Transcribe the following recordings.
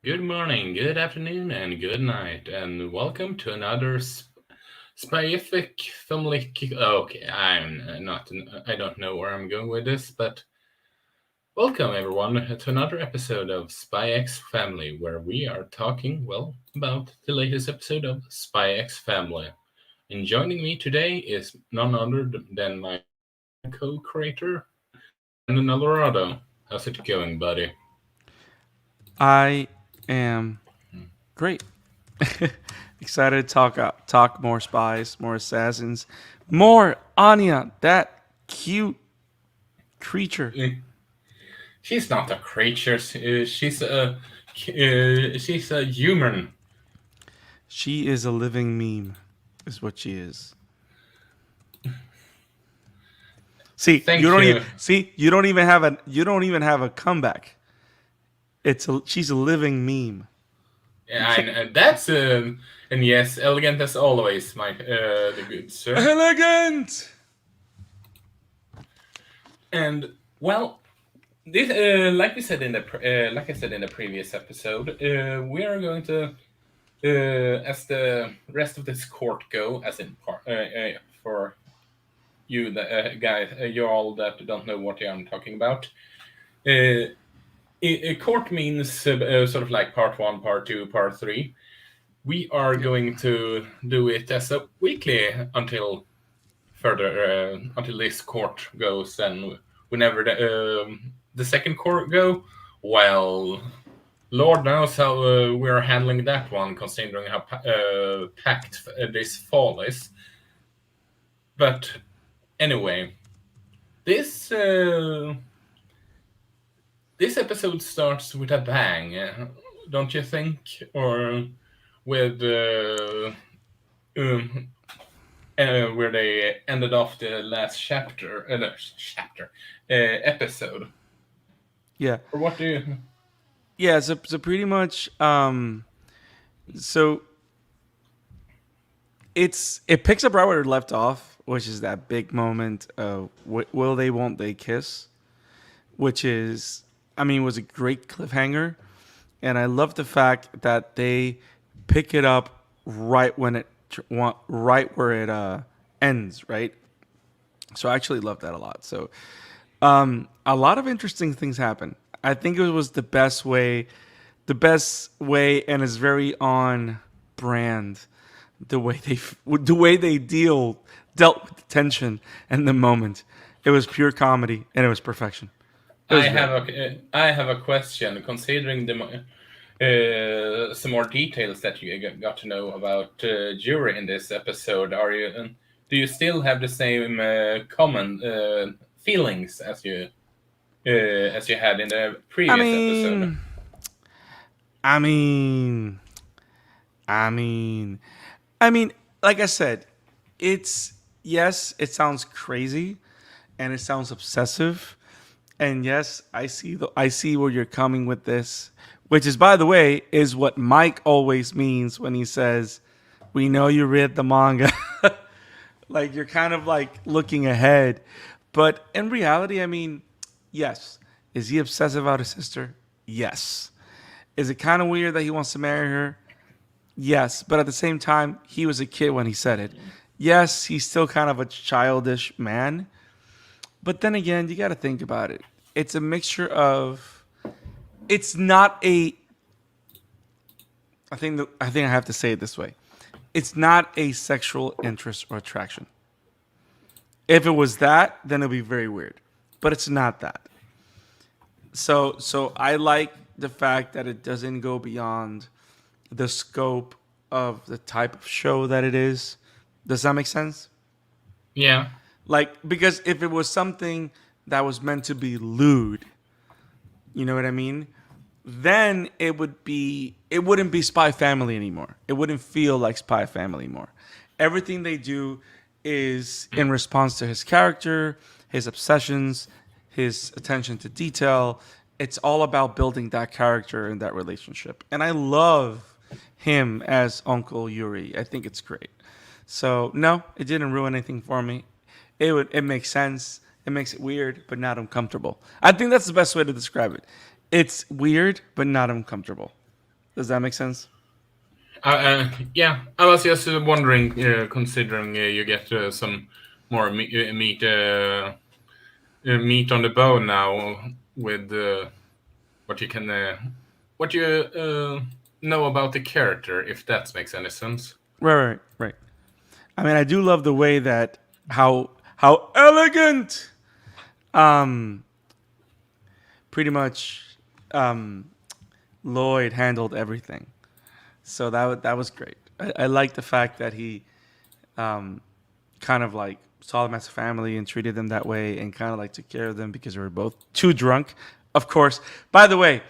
Good morning, good afternoon, and good night, and welcome to another Spyific family. Okay, I'm not. I don't know where I'm going with this, but welcome everyone to another episode of Spy X Family, where we are talking, well, about the latest episode of Spy X Family. And joining me today is none other than my co-creator, Brandon Alvarado. How's it going, buddy? I am great. Excited to talk more spies, more assassins, more Anya, that cute creature. She's not a creature. She's a human. She is a living meme, is what she is. See, you Thank don't even you. see. You don't even have a comeback. She's a living meme. And that's and yes, elegant as always, my the good sir. Elegant. And well, this like we said in the like I said in the previous episode, we are going to as the rest of this court go, as in for you the guys, you all that don't know what I'm talking about. Uh, Court means sort of like part one, part two, part three. We are Yep. going to do it as a weekly until this court goes, and whenever the second court go, well, Lord knows how we're handling that one, considering how packed this fall is. But anyway, this this episode starts with a bang, don't you think? Or with um, where they ended off the last chapter, no, chapter episode. Yeah. Or what do you? Yeah. So pretty much. So it picks up right where it left off, which is that big moment of will they, won't they kiss, which is, I mean, was a great cliffhanger, and I love the fact that they pick it up right when it right where it ends, right. So I actually love that a lot. So a lot of interesting things happen. I think it was the best way, and is very on brand. The way they dealt with the tension and the moment. It was pure comedy and it was perfection. It was great. I have a question. Considering some more details that you got to know about Yuri in this episode, are you do you still have the same common feelings as you had in the I previous episode? mean, I mean, I mean, I mean, like I said, it's yes, it sounds crazy and it sounds obsessive. And yes, I see where you're coming with this, which is, by the way, is what Mike always means when he says, "We know you read the manga." Like you're kind of like looking ahead. But in reality, I mean, yes. Is he obsessive about his sister? Yes. Is it kind of weird that he wants to marry her? Yes, but at the same time, he was a kid when he said it. Yes, he's still kind of a childish man, but then again, you got to think about it. It's a mixture of. It's not a. I think I have to say it this way. It's not a sexual interest or attraction. If it was that, then it'd be very weird. But it's not that. So I like the fact that it doesn't go beyond the scope of the type of show that it is. Does that make sense? Yeah. Like, because if it was something that was meant to be lewd, you know what I mean? Then it wouldn't be Spy Family anymore. It wouldn't feel like Spy Family anymore. Everything they do is in response to his character, his obsessions, his attention to detail. It's all about building that character and that relationship. And I love him as Uncle Yuri. I think it's great. So no, it didn't ruin anything for me. It makes sense. It makes it weird, but not uncomfortable. I think that's the best way to describe it. It's weird, but not uncomfortable. Does that make sense? Yeah, I was just wondering, considering you get some more meat on the bone now with what you can, what you know about the character, if that makes any sense. Right. I mean, I do love the way that how elegant, um, pretty much, um, Lloyd handled everything. So that was great. I like the fact that he um, kind of like saw them as a family and treated them that way and kind of like took care of them because they were both too drunk. Of course. By the way,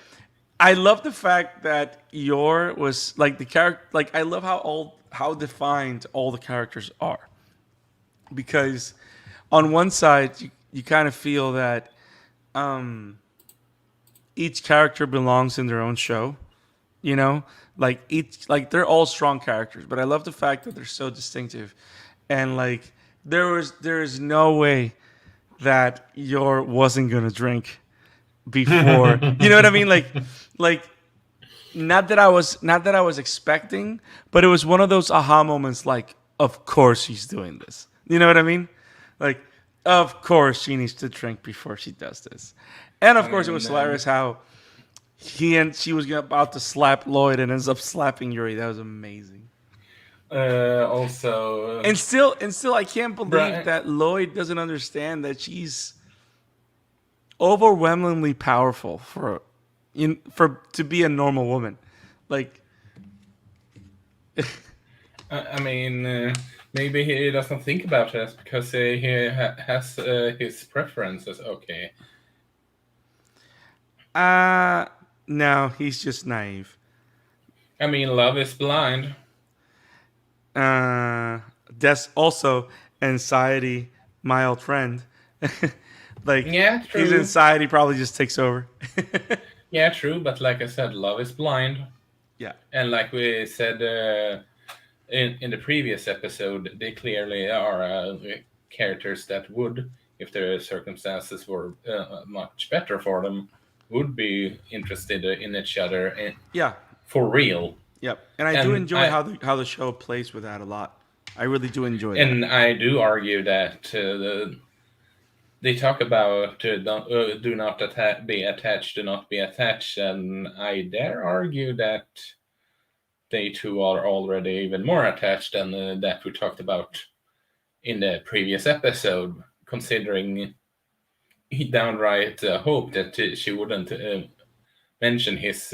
I love the fact that Yor was like the character. Like I love how defined all the characters are because on one side you kind of feel that um, each character belongs in their own show. You know, like each like they're all strong characters, but I love the fact that they're so distinctive, and like there is no way that Yor wasn't gonna drink before. You know what I mean? Like not that I was expecting, but it was one of those aha moments. Like, of course she's doing this. You know what I mean? Like, of course she needs to drink before she does this. And of I course, it was mean, hilarious how he and she was about to slap Lloyd and ends up slapping Yuri. That was amazing. also, And still, I can't believe Brian. that Lloyd doesn't understand that she's overwhelmingly powerful for to be a normal woman. Like, I mean, maybe he doesn't think about this because he has his preferences. Okay, uh no, he's just naive. I mean, love is blind. Uh, that's also anxiety, my old friend. Like Yeah, his true. anxiety probably just takes over. Yeah, true. But like I said, love is blind, Yeah. and like we said in the previous episode, they clearly are characters that would, if their circumstances were much better for them, would be interested in each other Yeah. for real. Yep. And I do And enjoy how the show plays with that a lot. I really do enjoy that. I do argue that they talk about do not be attached, do not be attached, and I dare argue that they two are already even more attached than that we talked about in the previous episode, considering he downright hoped that she wouldn't mention his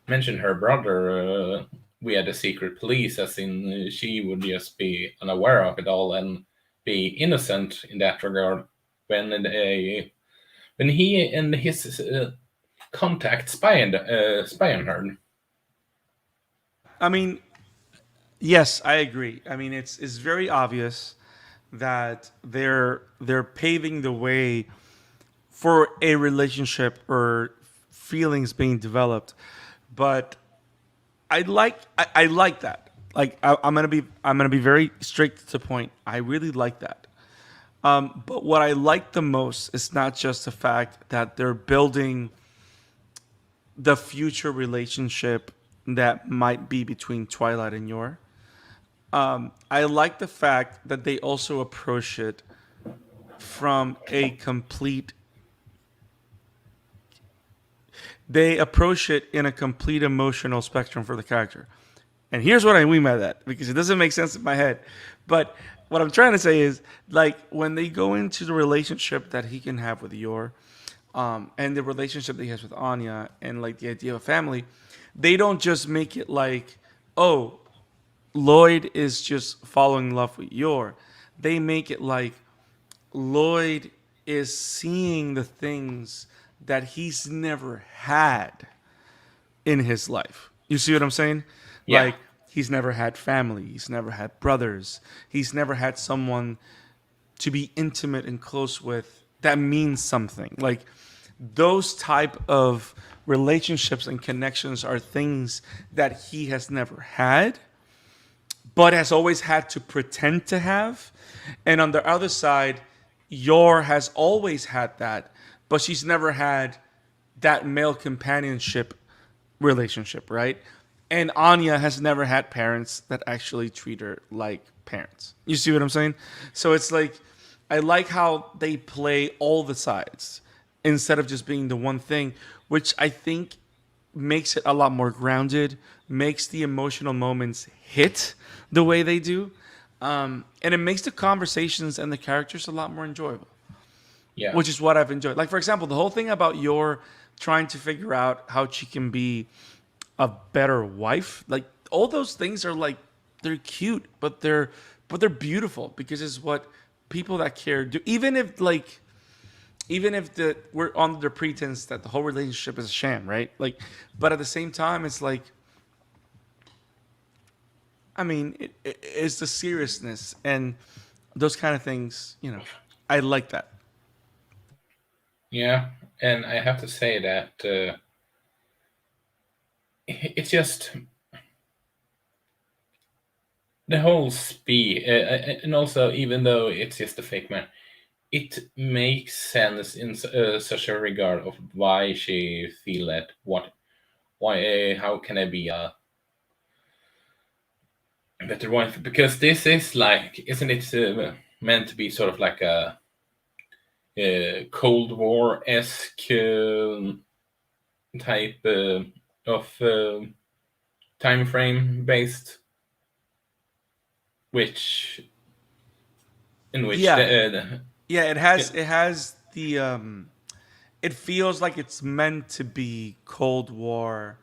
mention her brother via the secret police, as in she would just be unaware of it all and be innocent in that regard when he and his contact spy on her. I mean, yes, I agree. I mean, it's very obvious that they're paving the way for a relationship or feelings being developed. But I like that. Like I'm gonna be very strict to the point. I really like that. But what I like the most is not just the fact that they're building the future relationship that might be between Twilight and Yor. I like the fact that they also approach it from a complete. They approach it in a complete emotional spectrum for the character. And here's what I mean by that, because it doesn't make sense in my head. But what I'm trying to say is, like, when they go into the relationship that he can have with Yor, and the relationship that he has with Anya, and like the idea of family, they don't just make it like, oh, Lloyd is just falling in love with Yor. They make it like Lloyd is seeing the things that he's never had in his life. You see what I'm saying? Yeah, Like he's never had family, he's never had brothers, he's never had someone to be intimate and close with that means something. Like those type of relationships and connections are things that he has never had but has always had to pretend to have. And on the other side, Yor has always had that, but she's never had that male companionship relationship, right? And Anya has never had parents that actually treat her like parents. You see what I'm saying? So it's like I like how they play all the sides instead of just being the one thing, which I think makes it a lot more grounded, makes the emotional moments hit the way they do, and it makes the conversations and the characters a lot more enjoyable, Yeah. which is what I've enjoyed. Like for example, the whole thing about Yor trying to figure out how she can be a better wife, like all those things are like they're cute, but they're beautiful because it's what people that care do. Even if we're under the pretense that the whole relationship is a sham, right? Like, but at the same time, it's like, I mean, it's the seriousness and those kind of things. I like that. Yeah. And I have to say that it's just the whole and also even though it's just a fake man, it makes sense in such a regard of why she feel that why how can I be a better wife, because this is like, isn't it meant to be sort of like a Cold War esque type of time frame based, which in which Yeah, the yeah. It yeah, has it has the it feels like it's meant to be Cold War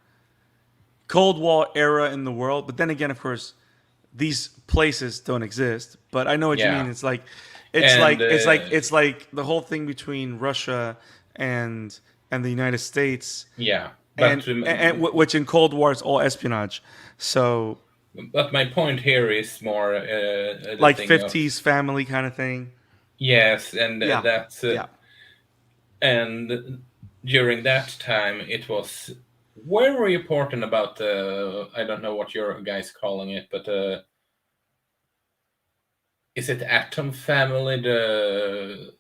era in the world. But then again, of course, these places don't exist. But I know what you yeah. mean. And It's like the whole thing between Russia and the United States, yeah, and which in Cold War is all espionage. So but my point here is more the like thing of, 50s family kind of thing. yes, and Yeah, that's yeah. and during that time it was very important about the, I don't know what your guys calling it, but is it atom family, the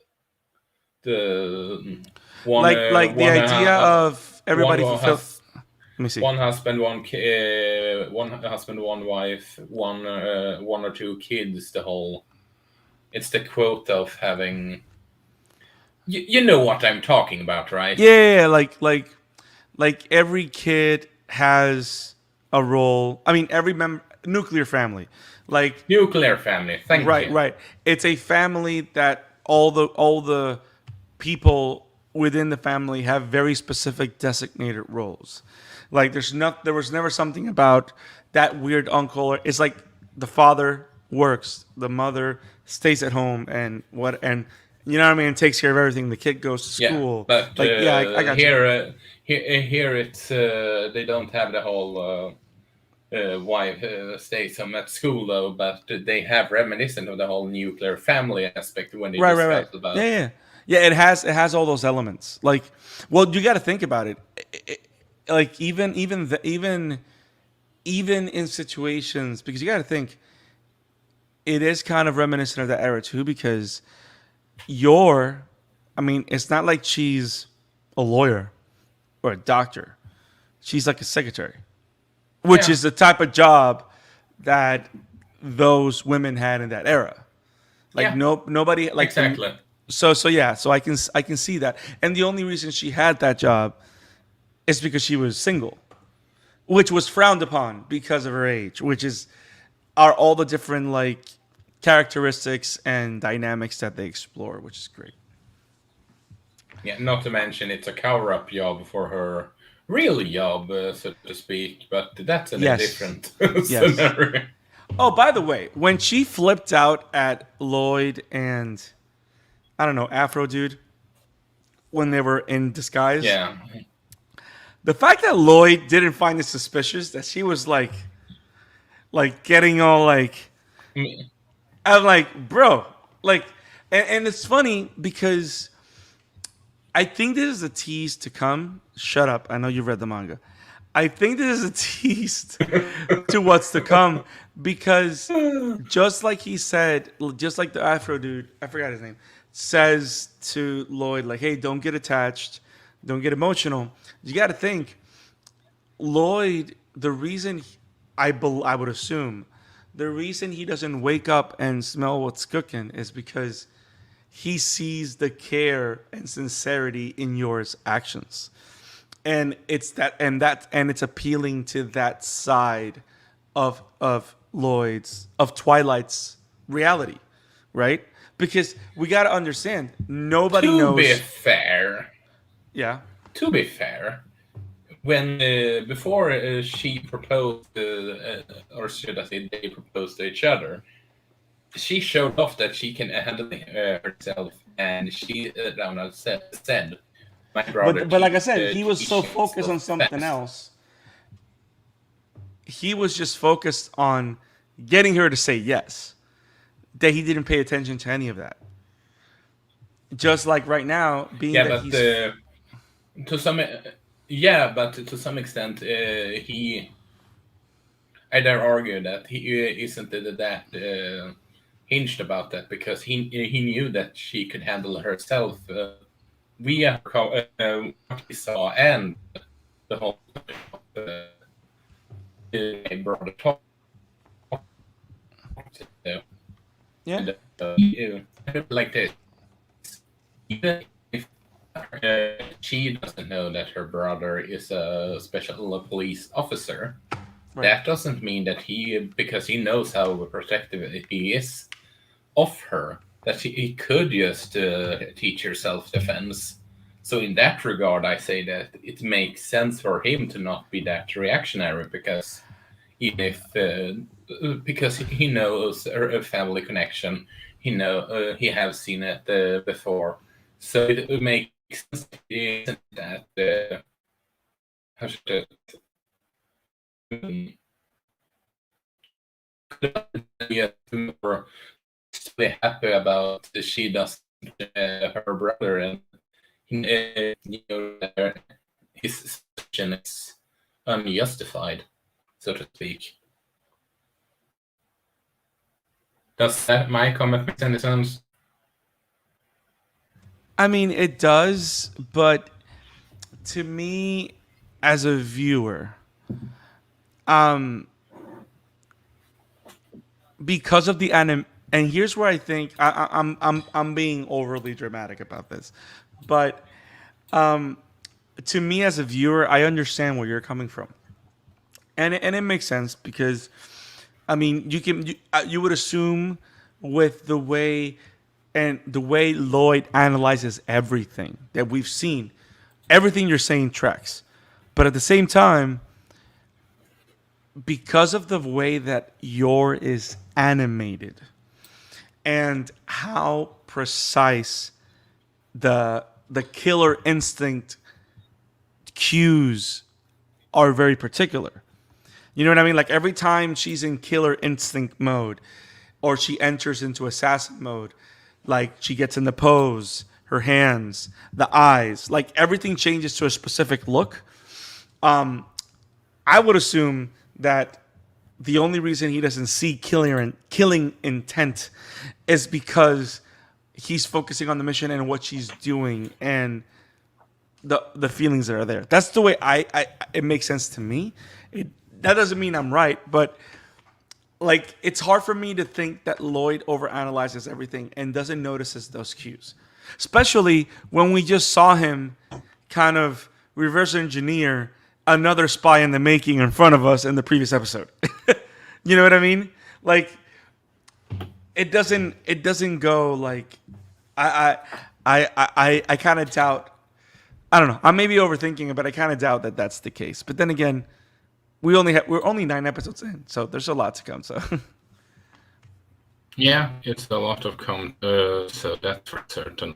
one Like the idea of one everybody fulfill. has Let me see. one husband, one husband, one wife, one or two kids, the whole, it's the quote of having, you know what I'm talking about, right? Yeah, yeah, yeah, like every kid has a role. I mean, every member nuclear family. Like Nuclear family, thank right, you. right. It's a family that all the people within the family have very specific designated roles. Like there was never something about that weird uncle. It's like the father works, the mother stays at home, and you know what I mean, takes care of everything. The kid goes to Yeah, school. but Like yeah, I got you. here it's they don't have the whole wife stays home at school though, but they have reminiscent of the whole nuclear family aspect when they Right, right, right. discuss Yeah, about. yeah, yeah. It has all those elements. Like, well, you got to think about it. Like even in situations, because you got to think it is kind of reminiscent of that era too. Because you're, I mean, it's not like she's a lawyer or a doctor. She's like a secretary, which Yeah, is the type of job that those women had in that era. Like yeah, no nobody like the exactly. so yeah, so I can see that. And the only reason she had that job is because she was single, which was frowned upon because of her age, which is are all the different like characteristics and dynamics that they explore, which is great. Yeah, not to mention it's a cover-up job for her real job, so to speak. But that's in a Yes. different Yes. scenario. Oh, by the way, when she flipped out at Lloyd and I don't know, Afro dude when they were in disguise, Yeah, the fact that Lloyd didn't find it suspicious that she was like getting all like Mm, I'm like, bro, like, and it's funny because I think this is a tease to come. Shut up. I know you've read the manga. I think this is a tease to what's to come because just like he said, just like the Afro dude, I forgot his name, says to Lloyd, like, hey, don't get attached, don't get emotional. You got to think Lloyd, the reason I would assume the reason he doesn't wake up and smell what's cooking is because he sees the care and sincerity in Yor's actions. And it's appealing to that side of Lloyd's of Twilight's reality, right? Because we got to understand nobody To be knows. fair, Yeah. to be fair, when before she proposed, or should I say, they proposed to each other, she showed off that she can handle herself, and she Ronald said, "My brother But like I said, he was so teach focused on himself something fast." else. He was just focused on getting her to say yes. That he didn't pay attention to any of that. Just like right now, being Yeah, that but he's to some, yeah, but to some extent, I dare argue that he isn't that hinged about that because he knew that she could handle herself via what he saw and the whole brother talk to, yeah. and like this. Even if she doesn't know that her brother is a special police officer, Right. that doesn't mean that because he knows how protective he is of her, that he could just teach her self defense. So, in that regard, I say that it makes sense for him to not be that reactionary even if because he knows her family connection, he has seen it before, so it makes sense that how should I be more happy about she does her brother, and his suspicion is unjustified, so to speak. Does that my comment make any sense? I mean, it does, but to me, as a viewer, um, because of the and here's where I think I'm being overly dramatic about this, but to me as a viewer, I understand where you're coming from, and it makes sense because I mean, you would assume with the way Lloyd analyzes everything that we've seen, everything you're saying tracks. But at the same time, because of the way that Yor is animated and how precise the killer instinct cues are very particular. You know what I mean? Like every time she's in killer instinct mode or she enters into assassin mode, like she gets in the pose, her hands, the eyes, like everything changes to a specific look. I would assume that the only reason he doesn't see killing intent is because he's focusing on the mission and what she's doing and the feelings that are there. That's the way I it makes sense to me. That doesn't mean I'm right, but like it's hard for me to think that Lloyd overanalyzes everything and doesn't notice those cues, especially when we just saw him kind of reverse engineer another spy in the making in front of us in the previous episode. You know what I mean? Like it doesn't go like I I kind of doubt. I don't know. I may be overthinking it, but I kind of doubt that that's the case. But then again, we're only 9 episodes in, so there's a lot to come. So Yeah, it's a lot of so that's for certain.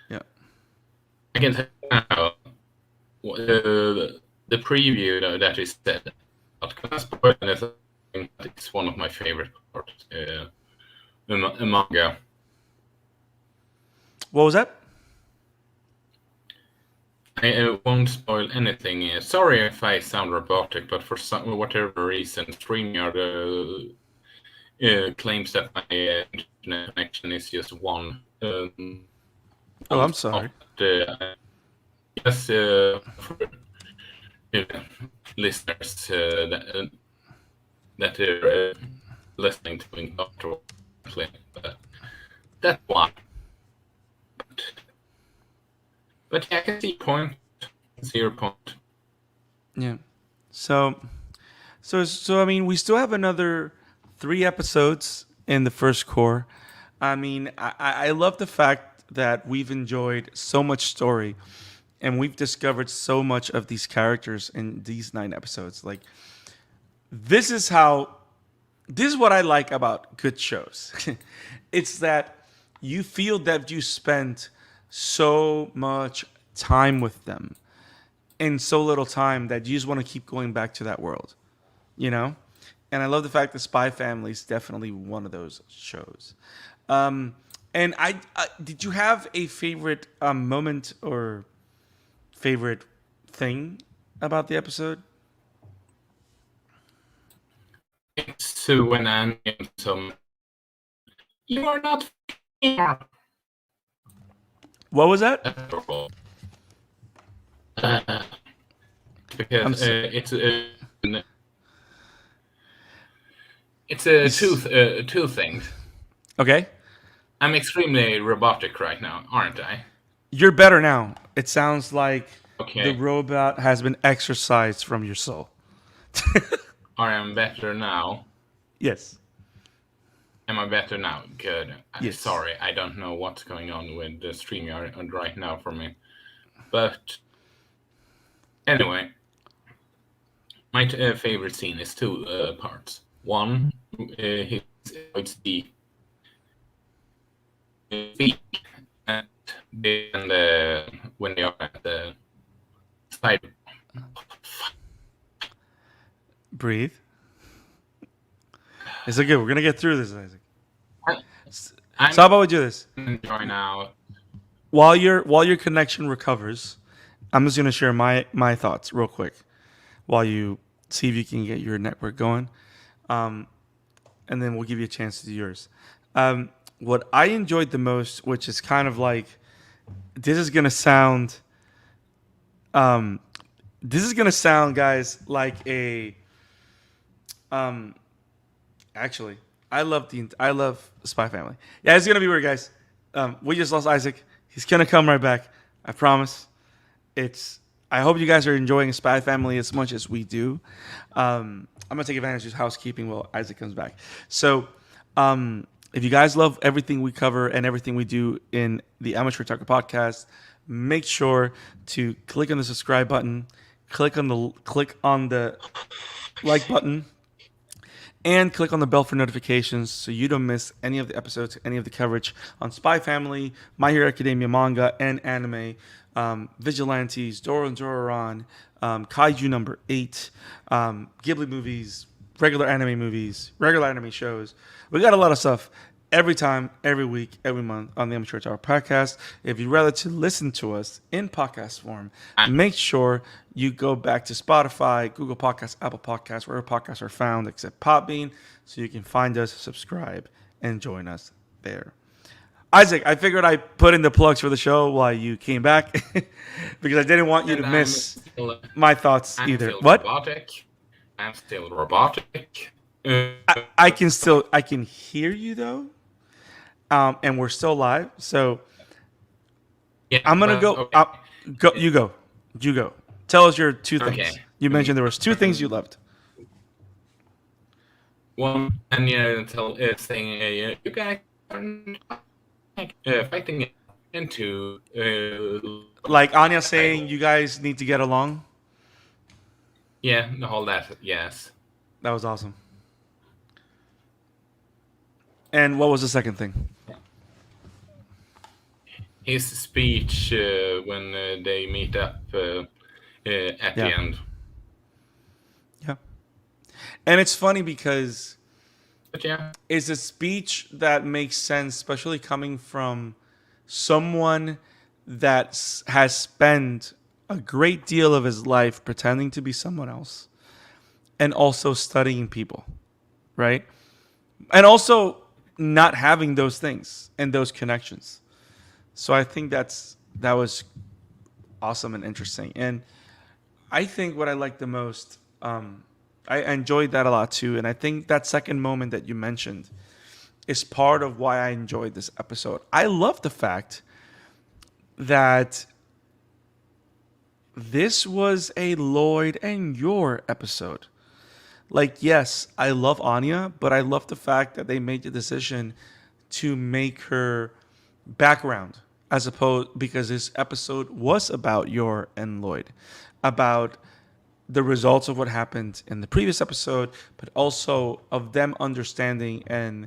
yeah. I can tell now, the preview that is said, not gonna spoil anything, but it's one of my favorite parts. A manga. What was that? I won't spoil anything. Sorry if I sound robotic, but for whatever reason, StreamYard claims that my internet connection is just one. Oh, I'm It's not. sorry. Yes, uh, listeners that are listening to Encounter. But that's one. But, but yeah, I can see your point. See your point. Yeah. So I mean, we still have another 3 episodes in the first core. I mean, I love the fact that we've enjoyed so much story, and we've discovered so much of these characters in these 9 episodes. Like, this is how this is what I like about good shows. It's that you feel that you spent so much time with them in so little time that you just want to keep going back to that world, you know? And I love the fact that Spy Family is definitely one of those shows. Um, and did you have a favorite moment or favorite thing about the episode? It's when Annie and some. You are not here. What was that? Adorable. I'm Because s- it's you s- two things. okay. I'm extremely robotic right now, aren't I? You're better now. It sounds like the Okay. robot has been exorcised from your soul. Or I'm better now. Yes. Am I better now? Good. Yes. Sorry, I don't know what's going on with the stream right now for me. But anyway, my favorite scene is two parts. One, it's the feet and when they are at the side. Breathe. It's okay. We're gonna get through this, Isaac. I'm So how about we do this? enjoying now. While your connection recovers, I'm just gonna share my thoughts real quick while you see if you can get your network going, um, and then we'll give you a chance to do yours. What I enjoyed the most, which is kind of like this is gonna sound, um, this is gonna sound, guys, like a actually, I love Spy Family. Yeah, it's gonna be weird, guys. We just lost Isaac. He's gonna come right back. I promise. It's. I hope you guys are enjoying Spy Family as much as we do. I'm gonna take advantage of housekeeping while Isaac comes back. So, if you guys love everything we cover and everything we do in the Amateur Otaku podcast, make sure to click on the subscribe button, click on the like button, and click on the bell for notifications so you don't miss any of the episodes, any of the coverage on Spy Family, My Hero Academia manga and anime, Vigilantes, Doro and Dororan, Kaiju number 8, Ghibli movies, regular anime movies, regular anime shows. We got a lot of stuff every time, every week, every month on the Amateur Tower podcast. If you'd rather to listen to us in podcast form, make sure you go back to Spotify, Google Podcasts, Apple Podcasts, wherever podcasts are found, except Podbean, so you can find us, subscribe, and join us there. Isaac, I figured I'd put in the plugs for the show while you came back because I didn't want you to And miss my thoughts I'm either. still What? robotic. I'm still robotic. I can hear you though, and we're still live. So Yeah, I'm gonna but go. okay. Go. You go. You go. Tell us your two Okay. things. You mentioned there was two things you loved. One, and saying you guys are fighting into Like Anya saying, you guys need to get along. yeah, all that. Yes. That was awesome. And what was the second thing? His speech when they meet up at Yeah. the end. Yeah. And it's funny because But yeah, it's a speech that makes sense, especially coming from someone that has spent a great deal of his life pretending to be someone else and also studying people, right? And also not having those things and those connections. So I think that was awesome and interesting. And I think what I like the most, I enjoyed that a lot too, and I think that second moment that you mentioned is part of why I enjoyed this episode. I love the fact that this was a Lloyd and Yor episode. Like, yes, I love Anya, but I love the fact that they made the decision to make her background as opposed because this episode was about Yor and Lloyd, about the results of what happened in the previous episode, but also of them understanding and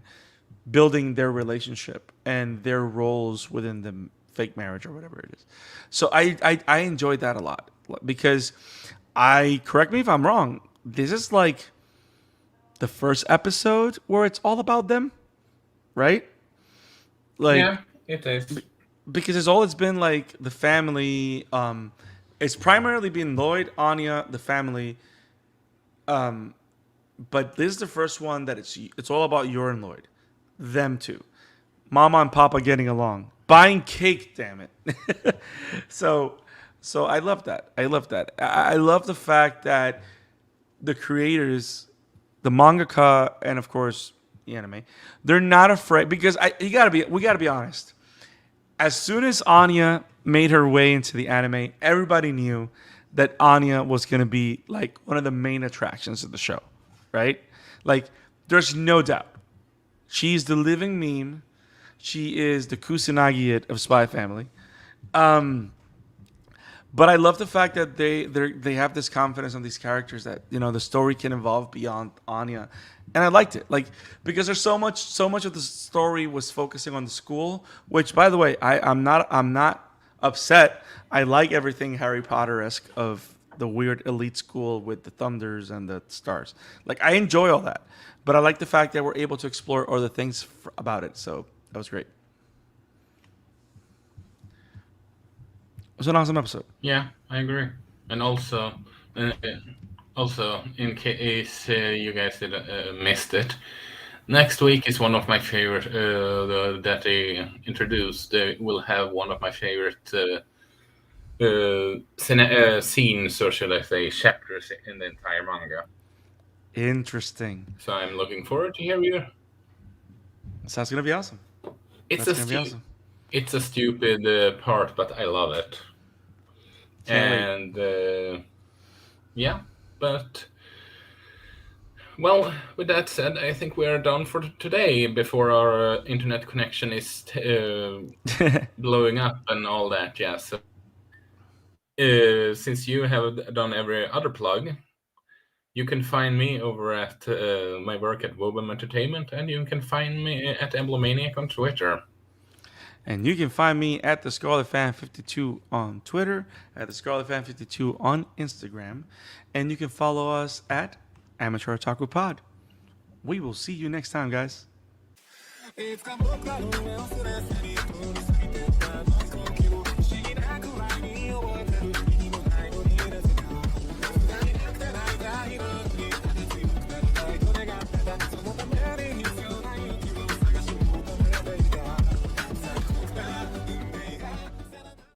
building their relationship and their roles within the fake marriage or whatever it is. So I enjoyed that a lot because I correct me if I'm wrong. This is like the first episode where it's all about them, right? Like Yeah, it is. because it's always been like the family. It's primarily been Lloyd, Anya, the family. But this is the first one that it's all about Yor and Lloyd, them two, Mama and Papa getting along, buying cake. Damn it. so so I love that. I love that. I love the fact that the creators, the mangaka, and of course the anime, they're not afraid because we gotta be honest. As soon as Anya made her way into the anime, everybody knew that Anya was gonna be like one of the main attractions of the show, right? Like, there's no doubt. She's the living meme. She is the Kusanagi of Spy Family. Um, but I love the fact that they have this confidence on these characters that the story can evolve beyond Anya, and I liked it because there's so much of the story was focusing on the school, which by the way I'm not upset. I like everything Harry Potter esque of the weird elite school with the thunders and the stars. Like I enjoy all that, but I like the fact that we're able to explore other things about it. So that was great. It was an awesome episode. Yeah, I agree. And uh, also in case you guys missed it, next week is one of my favorite that they introduced. They will have one of my favorite scenes, or should I say, chapters in the entire manga. Interesting. So I'm looking forward to hear you. So that's gonna be awesome. It's That's a gonna be awesome. it's a stupid part, but I love it. Can't wait. And yeah, but well, with that said, I think we are done for today before our internet connection is blowing up and all that. Yeah, so since you have done every other plug, you can find me over at my work at Wobum Entertainment, and you can find me at Emblemaniac on Twitter. And you can find me at the Scarlet Fan 52 on Twitter, at the Scarlet Fan 52 on Instagram, and you can follow us at Amateur Otaku Pod. We will see you next time, guys.